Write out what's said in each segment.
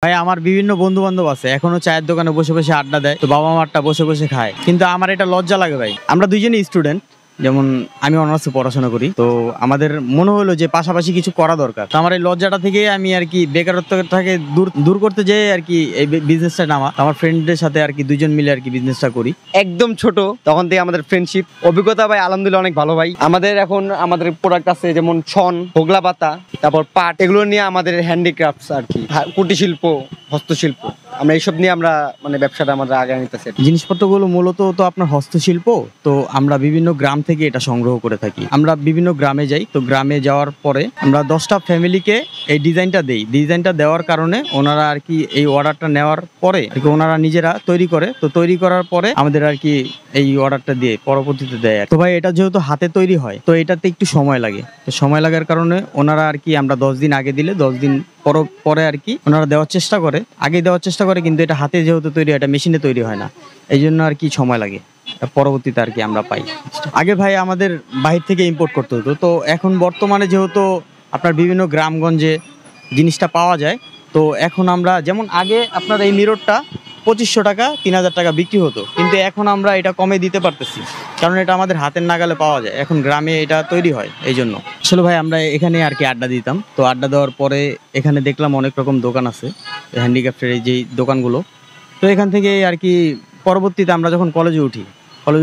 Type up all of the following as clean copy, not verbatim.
ভাই আমার বিভিন্ন বন্ধু বান্ধব আছে, এখনো চায়ের দোকানে বসে বসে আড্ডা দেয়, তো বাবা মারটা বসে বসে খায়, কিন্তু আমার এটা লজ্জা লাগে ভাই। আমরা দুইজনই স্টুডেন্ট, যেমন আমি অনার্সে পড়াশোনা করি, তো আমাদের মনে হলো যে পাশাপাশি কিছু করা দরকার। তো আমার এই লজ্জাটা থেকে আমি আর কি বেকারত্বটাকে দূর করতে যেয়ে আর কি এই বিজনেসটা নামা, আমার ফ্রেন্ডদের সাথে আর কি দুইজন মিলে আর কি বিজনেসটা করি। একদম ছোট তখন থেকে আমাদের ফ্রেন্ডশিপ অভিজ্ঞতা ভাই আলহামদুলিল্লাহ অনেক ভালো ভাই। আমাদের প্রোডাক্ট আছে যেমন ছন, হোগলা পাতা, তারপর পাট, এগুলো নিয়ে আমাদের হ্যান্ডিক্রাফটস আর কি, কুটির শিল্প, হস্তশিল্প, আমরা এইসব নিয়ে আমরা মানে ব্যবসাটা আমাদের আগে নিতেছি। জিনিসপত্রগুলো মূলত তো আপনার হস্তশিল্প, তো আমরা বিভিন্ন গ্রাম থেকে এটা সংগ্রহ করে থাকি। আমরা বিভিন্ন গ্রামে যাই, তো গ্রামে যাওয়ার পরে আমরা 10টা ফ্যামিলিকে এই ডিজাইনটা দেই। ডিজাইনটা দেওয়ার কারণে ওনারা আর কি এই অর্ডারটা নেওয়ার পরে আর কি ওনারা নিজেরা তৈরি করে, তো তৈরি করার পরে আমাদের আর কি এই অর্ডারটা দিয়ে পরবর্তীতে দেয়। তো ভাই এটা যেহেতু হাতে তৈরি হয়, তো এটাতে একটু সময় লাগে, তো সময় লাগার কারণে ওনারা আর কি আমরা 10 দিন আগে দিলে 10 দিন পরে আর কি ওনারা দেওয়ার চেষ্টা করে, আগে দেওয়ার চেষ্টা করে, কিন্তু এটা হাতে যেহেতু তৈরি, এটা মেশিনে তৈরি হয় না, এই জন্য আর কি সময় লাগে, পরবর্তীতে আর কি আমরা পাই। আগে ভাই আমাদের বাহির থেকে ইম্পোর্ট করতে হতো, তো এখন বর্তমানে যেহেতু আপনার বিভিন্ন গ্রামগঞ্জে জিনিসটা পাওয়া যায়, তো এখন আমরা যেমন আগে আপনার এই মিররটা 2500 টাকা 3000 টাকা বিক্রি হতো, কিন্তু এখন আমরা এটা কমে দিতে পারতেছি, কারণ এটা আমাদের হাতের নাগালে পাওয়া যায়, এখন গ্রামে এটা তৈরি হয়। এই জন্য আসলে ভাই আমরা এখানে আর কি আড্ডা দিতাম, তো আড্ডা দেওয়ার পরে এখানে দেখলাম অনেক রকম দোকান আছে হ্যান্ডিক্রাফটের, এই যেই দোকানগুলো, তো এখান থেকে আর কি পরবর্তীতে আমরা যখন কলেজে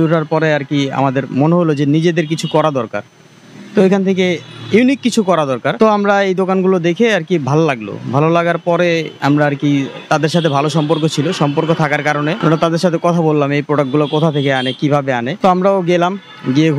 ওঠার পরে আর কি আমাদের মনে হলো যে নিজেদের কিছু করা দরকার, তো এখান থেকে ইউনিক কিছু করা দরকার। তো আমরা এই দোকানগুলো দেখে আর কি ভালো লাগার পরে আমরা আর কি তাদের সাথে ভালো সম্পর্ক থাকার কারণে আমরা তাদের সাথে কথা বললাম এই প্রোডাক্টগুলো কোথা থেকে আনে, কিভাবে আনে। তো আমরাও গিয়ে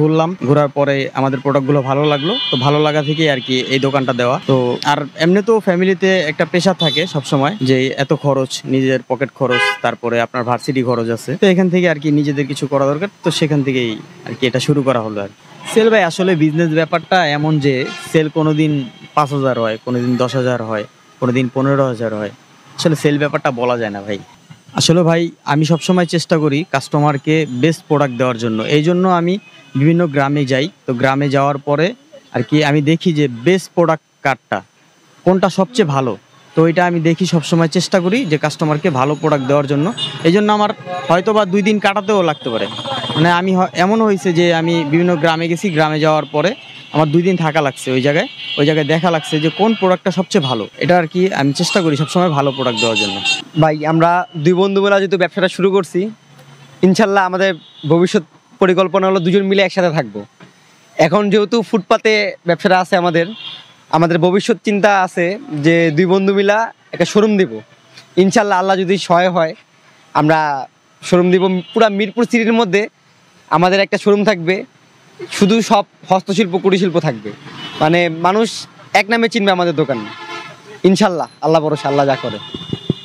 ঘোরার পরে আমাদের প্রোডাক্টগুলো ভালো লাগলো, তো ভালো লাগা থেকে আর কি এই দোকানটা দেওয়া। তো আর এমনি তো ফ্যামিলিতে একটা প্রেশার থাকে সবসময় যে এত খরচ, নিজের পকেট খরচ, তারপরে আপনার ভার্সিটি খরচ আছে, তো এখান থেকে আর কি নিজেদের কিছু করা দরকার, তো সেখান থেকেই আর কি এটা শুরু করা হলো আর কি। সেল ভাই আসলে বিজনেস ব্যাপারটা এমন যে সেল কোনোদিন 5000 হয়, কোনোদিন 10,000 হয়, কোনোদিন 15,000 হয়, আসলে সেল ব্যাপারটা বলা যায় না ভাই। আসলে ভাই আমি সবসময় চেষ্টা করি কাস্টমারকে বেস্ট প্রোডাক্ট দেওয়ার জন্য, এই জন্য আমি বিভিন্ন গ্রামে যাই। তো গ্রামে যাওয়ার পরে আর কি আমি দেখি যে বেস্ট প্রোডাক্ট কোনটা সবচেয়ে ভালো, তো এটা আমি দেখি, সবসময় চেষ্টা করি যে কাস্টমারকে ভালো প্রোডাক্ট দেওয়ার জন্য। এই জন্য আমার হয়তো বা 2 দিন কাটাতেও লাগতে পারে, মানে আমি এমন হয়েছে যে আমি বিভিন্ন গ্রামে গেছি, গ্রামে যাওয়ার পরে আমার 2 দিন থাকা লাগছে ওই জায়গায় দেখা লাগছে যে কোন প্রোডাক্টটা সবচেয়ে ভালো, এটা আর কি আমি চেষ্টা করি সবসময় ভালো প্রোডাক্ট দেওয়ার জন্য। ভাই আমরা 2 বন্ধু মিলে যেহেতু ব্যবসাটা শুরু করছি, ইনশাল্লাহ আমাদের ভবিষ্যৎ পরিকল্পনা হলো 2জন মিলে একসাথে থাকবো। এখন যেহেতু ফুটপাতে ব্যবসাটা আছে আমাদের ভবিষ্যৎ চিন্তা আছে যে 2 বন্ধু মিলা একটা শোরুম দিব ইনশাল্লাহ, আল্লাহ যদি সহায় হয় আমরা শোরুম দিব। পুরা মিরপুর সিটির মধ্যে আমাদের একটা শোরুম থাকবে, শুধু সব হস্তশিল্প, কুটির শিল্প থাকবে, মানে মানুষ এক নামে চিনবে আমাদের দোকান ইনশাল্লাহ। আল্লাহ ভরসা, আল্লাহ যা করে।